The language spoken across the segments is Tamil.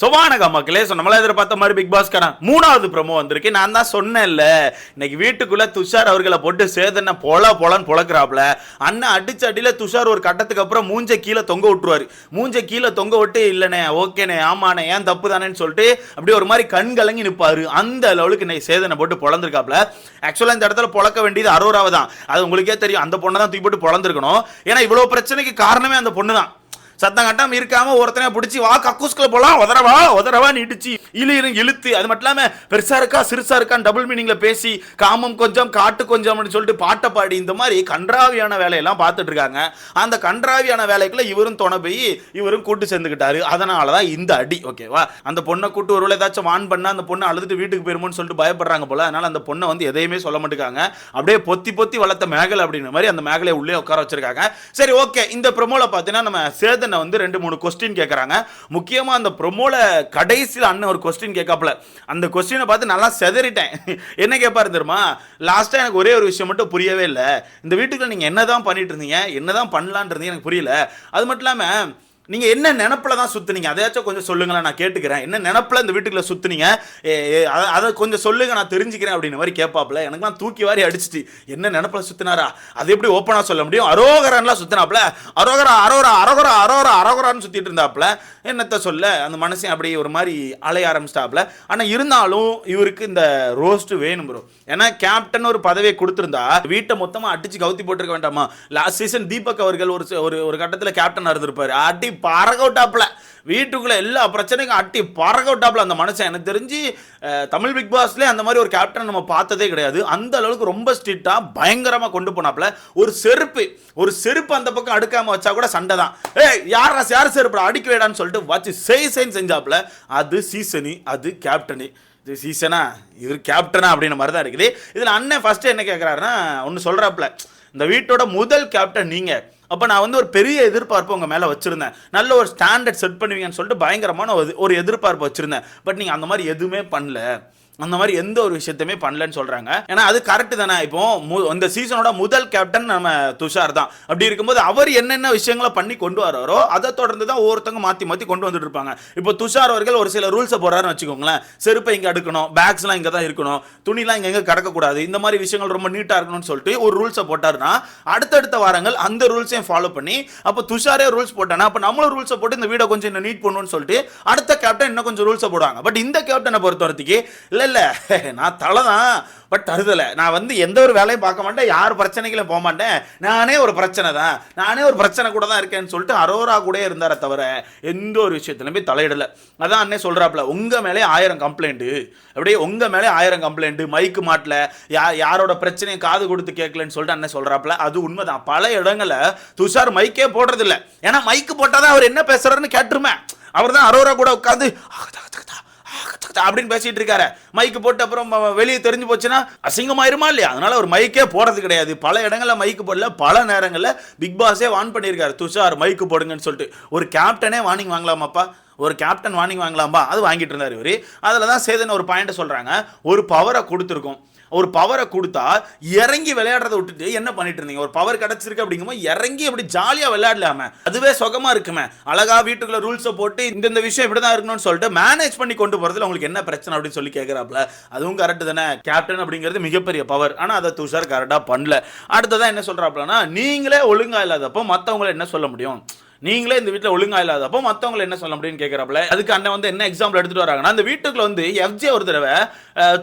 சொவானக மக்களே, நம்மள எதிர்பார்த்த மாதிரி பிக் பாஸ்கான 3வது ப்ரோமோ வந்திருக்கு. நான் தான் சொன்னேன்ல, இன்னைக்கு வீட்டுக்குள்ள துஷார் அவர்களை போட்டு சேதனை பொலன்னு பொழக்கிறாப்ல. அண்ணன் அடிச்ச அடியில துஷார் ஒரு கட்டத்துக்கு அப்புறம் மூஞ்ச கீழே தொங்க விட்டுருவாரு. மூஞ்ச கீழே தொங்க விட்டு இல்லனே, ஓகேனே, ஆமாண்ணே, ஏன் தப்பு தானேன்னு சொல்லிட்டு அப்படியே ஒரு மாதிரி கண் கலங்கி நிற்பாரு. அந்த லெவலுக்கு இன்னைக்கு சேதனை போட்டு பொழந்திருக்காப்ல. ஆக்சுவலா இந்த இடத்துல பொழக்க வேண்டியது அரோராவை தான். அது உங்களுக்கே தெரியும், அந்த பொண்ணை தான் தூக்கி போட்டு பொழந்திருக்கணும். ஏன்னா இவ்வளவு பிரச்சனைக்கு காரணமே அந்த பொண்ணு தான். சத்தம் கட்டாம இருக்காம ஒருத்தனை பிடிச்சி வா கக்கூஸ்குள்ள போலாம், உதரவா நீடிச்சு இழுத்து, அது மட்டும் இல்லாம பெருசா இருக்கா சிறுசா இருக்கான்னு டபுள் மீனிங்ல பேசி காமம் கொஞ்சம் காட்டு கொஞ்சம்னு சொல்லிட்டு பாட்டை பாடி இந்த மாதிரி கன்றாவியான வேலையெல்லாம் பார்த்துட்டு இருக்காங்க. அந்த கன்றாவியான வேலைக்குள்ள இவரும் துணை போய் இவரும் கூட்டு சேர்ந்துக்கிட்டாரு. அதனாலதான் இந்த அடி. ஓகேவா, அந்த பொண்ணை கூட்டு ஒரு ஏதாச்சும் வான் பண்ணா அந்த பொண்ணு அழுதுட்டு வீட்டுக்கு போயிருமோன்னு சொல்லிட்டு பயப்படுறாங்க போல. அதனால அந்த பொண்ணை வந்து எதையுமே சொல்ல மாட்டேங்காங்க. அப்படியே பொத்தி வளர்த்த மேகலை அப்படின்ற மாதிரி அந்த மேகலை உள்ளே உட்கார வச்சிருக்காங்க. சரி, ஓகே. இந்த ப்ரோமோல பாத்தீங்கன்னா நம்ம சேதனை வந்து 2-3 கொஸ்டின் கேட்கறாங்க. முக்கியமா அந்த ப்ரோமோல கடைசியில் அண்ணன் ஒரு கொஸ்டின் கேட்காப்ல. அந்த கொஸ்டினை பார்த்து நல்லா செதறிட்டேன். என்ன கேட்பாரு தெரியுமா? லாஸ்டா எனக்கு ஒரே ஒரு விஷயம் மட்டும் புரியவே இல்லை. இந்த வீட்டுக்குள்ள நீங்க என்னதான் பண்ணிட்டு இருந்தீங்க, என்னதான் பண்ணலான் இருந்தீங்க, எனக்கு புரியல. அது மட்டும் இல்லாம நீங்க என்ன நினைப்புல தான் சுத்துனீங்க, அதையாச்சும் கொஞ்சம் சொல்லுங்களேன், நான் கேட்டுக்கிறேன். என்ன நினைப்புல இந்த வீட்டுக்குள்ள சுத்துனீங்க, அதை கொஞ்சம் சொல்லுங்க, நான் தெரிஞ்சுக்கிறேன் அப்படின்னு மாதிரி கேட்பாப்ல. எனக்குலாம் தூக்கி வாரி அடிச்சிட்டு, என்ன நினைப்புல சுத்தினாரா, அது எப்படி ஓப்பனா சொல்ல முடியும்? அரோகரான்லாம் சுத்தினாப்ல. அரோகரான்னு சுத்திட்டு இருந்தாப்ல. என்னத்த சொல்ல, அந்த மனுஷன் அப்படி ஒரு மாதிரி அலைய ஆரம்பிச்சிட்டாப்ல. ஆனா இருந்தாலும் இவருக்கு இந்த ரோஸ்ட் வேணும் ப்ரோ. ஏன்னா கேப்டன் ஒரு பதவியை கொடுத்திருந்தா வீட்டை மொத்தமா அடிச்சு கவுத்தி போட்டிருக்க வேண்டாமா? லாஸ்ட் சீசன் தீபக் அவர்கள் ஒரு கட்டத்தில் கேப்டன் இருந்திருப்பாரு. அடி பறகவுட்டாப்ல, வீட்டுக்குள்ள எல்லா பிரச்சனைக்கும் அட்டி பறகவுட்டாப்ல அந்த மனுஷன். எனக்கு தெரிஞ்சு தமிழ் பிக் பாஸ்லேயே அந்த மாதிரி ஒரு கேப்டன் நம்ம பார்த்ததே கிடையாது. அந்த அளவுக்கு ரொம்ப ஸ்ட்ரிக்டா பயங்கரமா கொண்டு போனாப்ல. ஒரு செருப்பு அந்த பக்கம் அடுக்காம வச்சா கூட சண்டை தான். யார் செருப்பு அடிக்க வேடான்னு சொல்லிட்டு வச்சு செஞ்சாப்ல. அது சீசனி, அது கேப்டனு. இது சீசனா, இவர் கேப்டனா அப்படின்ற மாதிரி தான் இருக்குது. இதில் அண்ணன் ஃபர்ஸ்ட் என்ன கேட்குறாருன்னா, ஒன்று சொல்கிறாப்புல, இந்த வீட்டோட முதல் கேப்டன் நீங்க, அப்போ நான் வந்து ஒரு பெரிய எதிர்பார்ப்பு உங்கள் மேலே வச்சுருந்தேன். நல்ல ஒரு ஸ்டாண்டர்ட் செட் பண்ணுவீங்கன்னு சொல்லிட்டு பயங்கரமான ஒரு எதிர்பார்ப்பு வச்சுருந்தேன். பட் நீங்கள் அந்த மாதிரி எதுவுமே பண்ணல, அந்த மாதிரி எந்த ஒரு விஷயத்தையுமே பண்ணலன்னு சொல்றாங்க. ஏன்னா அது கரெக்ட் தானே. இப்போ இந்த சீசனோட முதல் கேப்டன் நம்ம துஷார் தான். அப்படி இருக்கும்போது அவர் என்னென்ன விஷயங்களை பண்ணி கொண்டு வராரோ அதை தொடர்ந்து தான் ஒவ்வொருத்தவங்க மாற்றி கொண்டு வந்துட்டு இருப்பாங்க. இப்போ துஷார் அவர்கள் ஒரு சில ரூல்ஸை போடுறாருன்னு வச்சுக்கோங்களேன். செருப்பை இங்கே அடுக்கணும், பேக்ஸ்லாம் இங்கே தான் இருக்கணும், துணிலாம் இங்கே கடக்கக்கூடாது, இந்த மாதிரி விஷயங்கள் ரொம்ப நீட்டாக இருக்கணும்னு சொல்லிட்டு ஒரு ரூல்ஸை போட்டாருன்னா அடுத்தடுத்த வாரங்கள் அந்த ரூல்ஸையும் ஃபாலோ பண்ணி, அப்போ துஷாரே ரூல்ஸ் போட்டானா அப்போ நம்மளும் ரூல்ஸை போட்டு இந்த வீடை கொஞ்சம் இன்னும் நீட் பண்ணணும்னு சொல்லிட்டு அடுத்த கேப்டன் இன்னும் கொஞ்சம் ரூல்ஸை போடுவாங்க. பட் இந்த கேப்டனை பொறுத்த வரைக்கும் இல்லை, நான் தலை தான், பட் தருதலை. நான் வந்து எந்த ஒரு வேலையும் பார்க்க மாட்டேன், யார் பிரச்சனைகளும் போக மாட்டேன், நானே ஒரு பிரச்சனை கூட தான் இருக்கேன்னு சொல்லிட்டு அரோரா கூட இருந்தார தவிர எந்த ஒரு விஷயத்துலையும் போய் தலையிடலை. அதான் அண்ணே சொல்றாப்ல, உங்க மேலே 1000 கம்ப்ளைண்ட், அப்படியே உங்க மேலே 1000 கம்ப்ளைண்ட், மைக்கு மாட்டல, யாரோட பிரச்சனையை காது கொடுத்து கேட்கலன்னு சொல்லிட்டு அண்ணே சொல்றாப்ல. அது உண்மைதான். பல இடங்கள்ல துஷார் மைக்கே போடுறது இல்லை. ஏன்னா மைக்கு போட்டாதான் அவர் என்ன பேசுறாருன்னு கேட்டுருமே. அவர் தான் அரோரா கூட உட்காந்து அப்படின்னு பேசிட்டு இருக்காரு. மைக்கு போட்டு அப்புறம் வெளியே தெரிஞ்சு போச்சுன்னா அசிங்கமாயிருமா இல்லையா? அதனால ஒரு மைக்கே போடுறது கிடையாது. பல இடங்கள்ல மைக்கு போடல, பல நேரங்களில் பிக் பாஸே வார்ன் பண்ணியிருக்காரு, துஷார் மைக்கு போடுங்கன்னு சொல்லிட்டு. ஒரு கேப்டனே வார்னிங் வாங்கலாமாப்பா, ஒரு கேப்டன் வார்னிங் வாங்கலாமா? அது வாங்கிட்டு இருந்தார் இவரு. அதில் தான் சேதன் ஒரு பாயிண்ட் சொல்றாங்க, ஒரு பவரை கொடுத்துருக்கோம், ஒரு பவரை கொடுத்தா இறங்கி விளையாடுறதை விட்டுட்டு என்ன பண்ணிட்டு இருந்தீங்க? ஒரு பவர் கிடைச்சிருக்கு அப்படிங்கும்போது இறங்கி அப்படி ஜாலியா விளையாடலாம, அதுவே சுகமா இருக்குமே. அழகா வீட்டுக்குள்ள ரூல்ஸை போட்டு இந்த விஷயம் இப்படிதான் இருக்கணும்னு சொல்லிட்டு மேனேஜ் பண்ணி கொண்டு போறதுல உங்களுக்கு என்ன பிரச்சனை அப்படின்னு சொல்லி கேட்கிறாப்ல. அதுவும் கரெக்ட் தானே. கேப்டன் அப்படிங்கிறது மிகப்பெரிய பவர். ஆனா அதை துஷார் கரெக்டா பண்ணல. அடுத்ததான் என்ன சொல்றாப்லன்னா, நீங்களே ஒழுங்கா இல்லாதப்போ மற்றவங்களை என்ன சொல்ல முடியும்? நீங்களே இந்த வீட்டில் ஒழுங்கா இல்லாதப்போ மற்றவங்களை என்ன சொல்ல முடியும்னு கேட்குறாப்ல. அதுக்கு அண்ணன் வந்து என்ன எக்ஸாம்பிள் எடுத்துட்டு வராங்கன்னா, அந்த வீட்டுக்குள்ள வந்து எஃப்ஜே ஒரு தடவை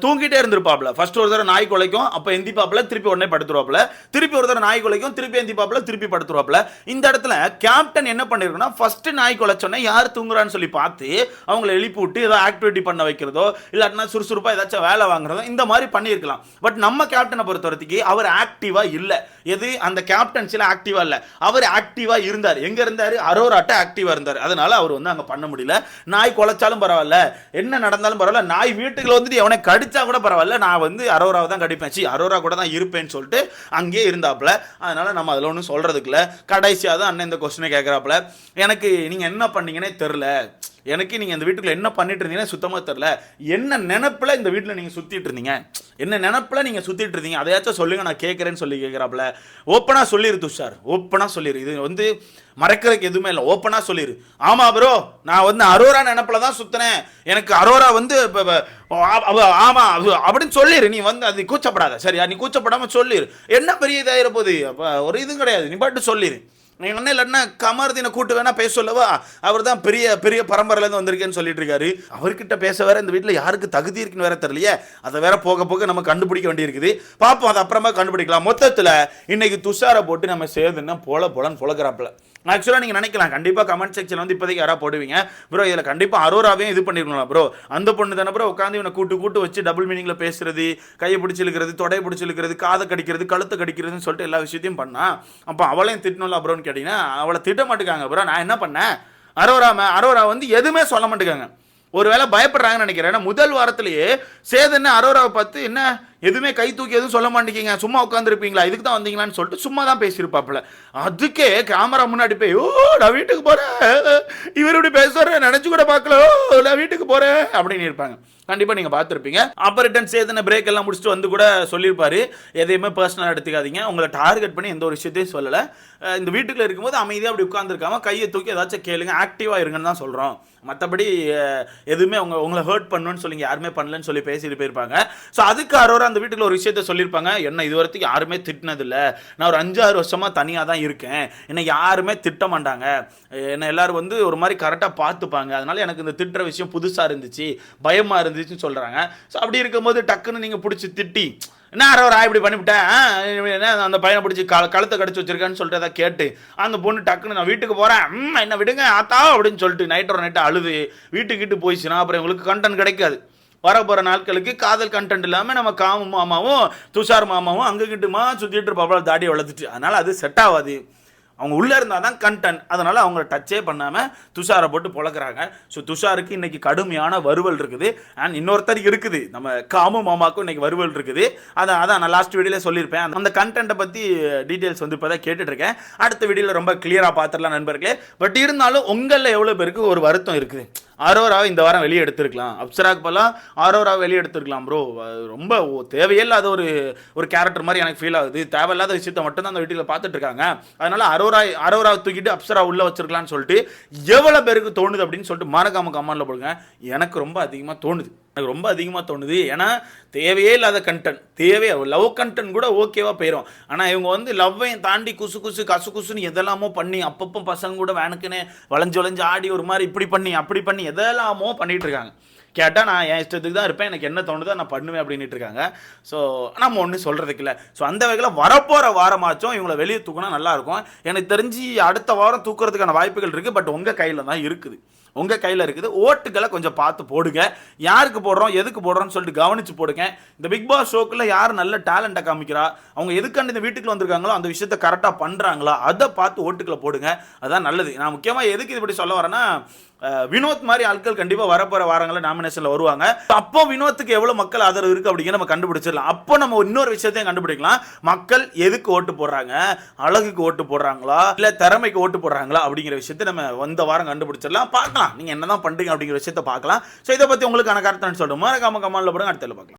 தூங்கிட்டே இருந்திருப்பாப்ல. ஃபர்ஸ்ட் ஒரு தடவை நாய் குலைக்கும், அப்போ எந்திப்பாப்ல, திருப்பி உடனே படுத்துருவாப்ல, திருப்பி ஒரு தடவை நாய் குலைக்கும், திருப்பி எந்திப்பாப்ல, திருப்பி படுத்துருவாப்ல. இந்த இடத்துல கேப்டன் என்ன பண்ணிருக்குன்னா, ஃபர்ஸ்ட் நாய் குலைச்சோன்னே யார் தூங்குறான்னு சொல்லி பார்த்து அவங்களை எழுப்பி விட்டு ஏதோ ஆக்டிவிட்டி பண்ண வைக்கிறதோ, இல்லாட்டினா சுறுசுறுப்பா ஏதாச்சும் வேலை வாங்குறதோ இந்த மாதிரி பண்ணியிருக்கலாம். பட் நம்ம கேப்டனை பொறுத்த வரைக்கும் அவர் ஆக்டிவா இல்லை. எது அந்த கேப்டன்சில ஆக்டிவா இல்லை, அவர் ஆக்டிவா இருந்தார். எங்க இருந்தார்? அரோராட்ட ஆக்டிவா இருந்தார். அதனால அவர் வந்து அங்க பண்ண முடியல. நாய் குலைச்சாலும் பரவாயில்ல, என்ன நடந்தாலும் பரவாயில்ல, நாய் வீட்டுக்குள்ள வந்துட்டு எவனை கடிச்சா கூட பரவாயில்ல, நான் வந்து அரோராவை தான் கடிப்பேன், அரோரா கூட தான் இருப்பேன்னு சொல்லிட்டு அங்கேயே இருந்தாப்ல. அதனால நம்ம அதில் ஒன்றும் சொல்றதுக்குல. கடைசியாக தான் அண்ணன் இந்த கொஸ்டினை கேட்குறாப்புல, எனக்கு நீங்க என்ன பண்ணீங்கன்னே தெரியல, எனக்கு நீங்கள் இந்த வீட்டுக்குள்ள என்ன பண்ணிட்டு இருந்தீங்கன்னா சுத்தமாக தெரியல. என்ன நினப்பில் இந்த வீட்டில் நீங்கள் சுற்றிட்டு இருந்தீங்க, என்ன நினப்பில் நீங்கள் சுற்றிட்டு இருந்தீங்க, அதையாச்சும் சொல்லுங்க, நான் கேட்குறேன்னு சொல்லி கேட்குறாப்புல. ஓப்பனாக சொல்லிடு துஷார், ஓப்பனாக சொல்லிடு. இது வந்து மறைக்கிறதுக்கு எதுவுமே இல்லை, ஓப்பனாக சொல்லிடு. ஆமாம் ப்ரோ, நான் வந்து அரோரா நினப்பில் தான் சுற்றினேன், எனக்கு அரோரா வந்து ஆமாம் அப்படின்னு சொல்லிடு. நீ வந்து அது கூச்சப்படாத, சரியா? நீ கூச்சப்படாமல் சொல்லிடு. என்ன பெரிய இதாகிற போது, அப்போ ஒரு இதுவும் கிடையாது, நீ பாட்டு சொல்லிடு. நீங்கள் என்ன இல்லைன்னா கமர்தீனை கூட்டு வேணா பேச சொல்லவா, அவர் தான் பெரிய பெரிய பரம்பரையிலேருந்து வந்திருக்கேன்னு சொல்லிட்டு இருக்காரு. அவர்கிட்ட பேச வேற இந்த வீட்டில் யாருக்கு தகுதி இருக்குன்னு வேற தெரியலையே. அதை வேற போக போக நம்ம கண்டுபிடிக்க வேண்டியிருக்குது. பார்ப்போம், அதை அப்புறமா கண்டுபிடிக்கலாம். மொத்தத்தில் இன்னைக்கு துஷாரை போட்டு நம்ம சேதுன்னா போலன்னு பொழக்கிறாப்புல. ஆக்சுவலாக நீங்கள் நினைக்கலாம், கண்டிப்பாக கமெண்ட் செக்ஷன் வந்து இப்போதைக்கு யாராவது போடுவீங்க, ப்ரோ இதில் கண்டிப்பாக அரோராவையும் இது பண்ணிருக்கலாம் ப்ரோ, அந்த பொண்ணு தானே ப்ரோ உட்காந்து இவனை கூட்டு வச்சு டபுள் மீனிங்கில் பேசுறது, கையை பிடிச்சி இழுக்கிறது, தொடையை பிடிச்சி இழுக்கிறது, காதை கடிக்கிறது, கழுத்தை கடிக்கிறதுன்னு சொல்லிட்டு எல்லா விஷயத்தையும் பண்ணா. அப்போ அவளையும் திட்டணும்ல ப்ரோன்னு கேட்டிங்கன்னா அவளை திட்ட மாட்டேங்காங்க. ப்ரோ நான் என்ன பண்ணேன், அரோரா வந்து எதுவுமே சொல்ல மாட்டேங்காங்க. ஒருவேளை பயப்படுறாங்கன்னு நினைக்கிறேன். ஏன்னா முதல் வாரத்திலேயே சேதன்னு அரோராவை பார்த்து என்ன எதுவுமே கை தூக்கி எதுவும் சொல்ல மாட்டேங்கிங்க, சும்மா உட்காந்துருப்பீங்களா, இதுக்கு தான் வந்தீங்களான்னு சொல்லிட்டு சும்மா தான் பேசியிருப்பாப்புல. அதுக்கே கேமரா முன்னாடி போய் ஓ நான் வீட்டுக்கு போகிறேன், இவர் இப்படி பேசுகிறேன் நினச்சி கூட பார்க்கல, ஓ நான் வீட்டுக்கு போகிறேன் அப்படின்னு இருப்பாங்க. கண்டிப்பாக நீங்கள் பார்த்துருப்பீங்க. அப்போ ரிட்டன் சேதனை பிரேக் எல்லாம் முடிச்சுட்டு வந்து கூட சொல்லியிருப்பாரு, எதையுமே பர்சனலாக எடுத்துக்காதீங்க, உங்களை டார்கெட் பண்ணி எந்த ஒரு விஷயத்தையும் சொல்லலை, இந்த வீட்டுக்குள்ள இருக்கும்போது அமைதியாக அப்படி உட்காந்துருக்காம கையை தூக்கி ஏதாச்சும் கேளுங்க, ஆக்டிவாக இருங்கன்னு தான் சொல்கிறோம். மற்றபடி எதுவுமே உங்களை ஹர்ட் பண்ணணும்னு சொல்லி யாருமே பண்ணலன்னு சொல்லி பேசிட்டு போயிருப்பாங்க. ஸோ அதுக்கு அரோரா அந்த வீட்டுக்குள்ள ஒரு விஷயத்த சொல்லியிருப்பாங்க, என்ன இது வரைக்கும் யாருமே திட்டினதில்லை, நான் ஒரு 5-6 வருஷமாக தனியாக தான் இருக்கேன், என்னை யாருமே திட்ட மாட்டாங்க, என்னை எல்லாரும் வந்து ஒரு மாதிரி கரெக்டாக பார்த்துப்பாங்க, அதனால எனக்கு இந்த திட்டுற விஷயம் புதுசாக இருந்துச்சு, பயமாக இருந்துச்சுன்னு சொல்கிறாங்க. ஸோ அப்படி இருக்கும்போது டக்குன்னு நீங்கள் பிடிச்சி திட்டி என்ன அரோரா இப்படி பண்ணிவிட்டேன், அந்த பையனை பிடிச்சி கழுத்தை கடிச்சு வச்சிருக்கான்னு சொல்லிட்டு அதை கேட்டு அந்த பொண்ணு டக்குன்னு நான் வீட்டுக்கு போகிறேன் என்ன விடுங்க ஆத்தா அப்படின்னு சொல்லிட்டு நைட்டோட நைட்டு அழுது வீட்டுக்கிட்டு போயிடுச்சுன்னா அப்புறம் உங்களுக்கு கண்டென்ட் கிடைக்காது. வரப்போகிற நாட்களுக்கு காதல் கண்டென்ட் இல்லாமல் நம்ம காமு மாமாவும் துஷார் மாமாவும் அங்ககிட்டுமா சுற்றிட்டு இருப்பாப்பா தாடியை வளர்த்துட்டு, அதனால் அது செட் ஆகாது. அவங்க உள்ளே இருந்தால் தான் கண்டென்ட், அதனால் அவங்கள டச்சே பண்ணாமல் துஷாரை போட்டு பொழக்கிறாங்க. ஸோ துஷாருக்கு இன்றைக்கி கடுமையான வறுவல் இருக்குது. அண்ட் இன்னொருத்தர் இருக்குது, நம்ம காமு மாமாவுக்கும் இன்றைக்கி வறுவல் இருக்குது. அதான் நான் லாஸ்ட் வீடியோவில் சொல்லியிருப்பேன். அந்த கண்டென்ட்டை பற்றி டீட்டெயில்ஸ் வந்து இப்போ தான் கேட்டுட்ருக்கேன். அடுத்த வீடியோவில் ரொம்ப கிளியராக பார்த்துடலாம் நண்பர்களே. பட் இருந்தாலும் உங்களில் எவ்வளோ பேருக்கு ஒரு வருத்தம் இருக்குது, அரோராவை இந்த வாரம் வெளியே எடுத்துருக்கலாம், அப்சராக்கு பலாம் அரோராவை வெளியே எடுத்துருக்கலாம் ப்ரோ, ரொம்ப தேவையில்லாத ஒரு கேரக்டர் மாதிரி எனக்கு ஃபீல் ஆகுது, தேவையில்லாத விஷயத்தை மட்டும்தான் அந்த வீட்டில் பார்த்துட்டு இருக்காங்க, அதனால் அரோராவை தூக்கிட்டு அப்சரா உள்ளே வச்சிருக்கலான்னு சொல்லிட்டு எவ்வளோ பேருக்கு தோணுது அப்படின்னு சொல்லிட்டு மறக்காம கமெண்ட்ல போடுங்க. எனக்கு ரொம்ப அதிகமாக தோணுது. ஏன்னா தேவையே இல்லாத கண்டென்ட், லவ் கண்டென்ட் கூட ஓகேவா போயிடும். ஆனால் இவங்க வந்து லவ்வையும் தாண்டி கசுன்னு எதெல்லாமோ பண்ணி அப்பப்போ பசங்க கூட வேணுக்குன்னு வளைஞ்சு ஆடி ஒரு மாதிரி இப்படி பண்ணி அப்படி பண்ணி எதெல்லாமோ பண்ணிட்டு இருக்காங்க. கேட்டால் நான் என் இஷ்டத்துக்கு தான் இருப்பேன், எனக்கு என்ன தோணுதோ நான் பண்ணுவேன் அப்படின்ட்டு இருக்காங்க. ஸோ நம்ம ஒன்றும் சொல்கிறதுக்கு இல்லை. ஸோ அந்த வகையில் வரப்போகிற வாரமாச்சும் இவங்களை வெளியே தூக்கினா நல்லாயிருக்கும். எனக்கு தெரிஞ்சு அடுத்த வாரம் தூக்குறதுக்கான வாய்ப்புகள் இருக்குது. பட் உங்கள் கையில் தான் இருக்குது, ஓட்டுக்களை கொஞ்சம் பார்த்து போடுங்க. யாருக்கு போடுறோம் எதுக்கு போடுறோம்னு சொல்லிட்டு கவனித்து போடுங்க. இந்த பிக் பாஸ் ஷோக்குள்ள யார் நல்ல டேலண்ட்டை காமிக்கிறா, அவங்க எதுக்காண்டு இந்த வீட்டுக்கு வந்திருக்காங்களோ அந்த விஷயத்தை கரெக்டாக பண்ணுறாங்களா, அதை பார்த்து ஓட்டுக்களை போடுங்க. அதுதான் நல்லது. நான் முக்கியமாக எதுக்கு இது இப்படி சொல்ல வரேன்னா, வினோத் மாதிரி ஆட்கள் கண்டிப்பாக வரப்போகிற வாரங்களில் நாமினேஷனில் வருவாங்க. அப்போ வினோத்துக்கு எவ்வளோ மக்கள் ஆதரவு இருக்குது அப்படிங்கிற நம்ம கண்டுபிடிச்சிடலாம். அப்போ நம்ம இன்னொரு விஷயத்தையும் கண்டுபிடிக்கலாம், மக்கள் எதுக்கு ஓட்டு போடுறாங்க, அழகுக்கு ஓட்டு போடுறாங்களா இல்லை திறமைக்கு ஓட்டு போடுறாங்களா அப்படிங்கிற விஷயத்தை நம்ம வந்த வாரம் கண்டுபிடிச்சிடலாம். பார்க்கலாம் நீங்கள் என்ன தான் பண்ணுறீங்க அப்படிங்கிற விஷயத்தை பார்க்கலாம். ஸோ இதை பற்றி உங்களுக்கான கருத்துன்னு சொல்லிட்டு மறக்காம கமெண்ட்ல போடுங்க. அடுத்த பார்க்கலாம்.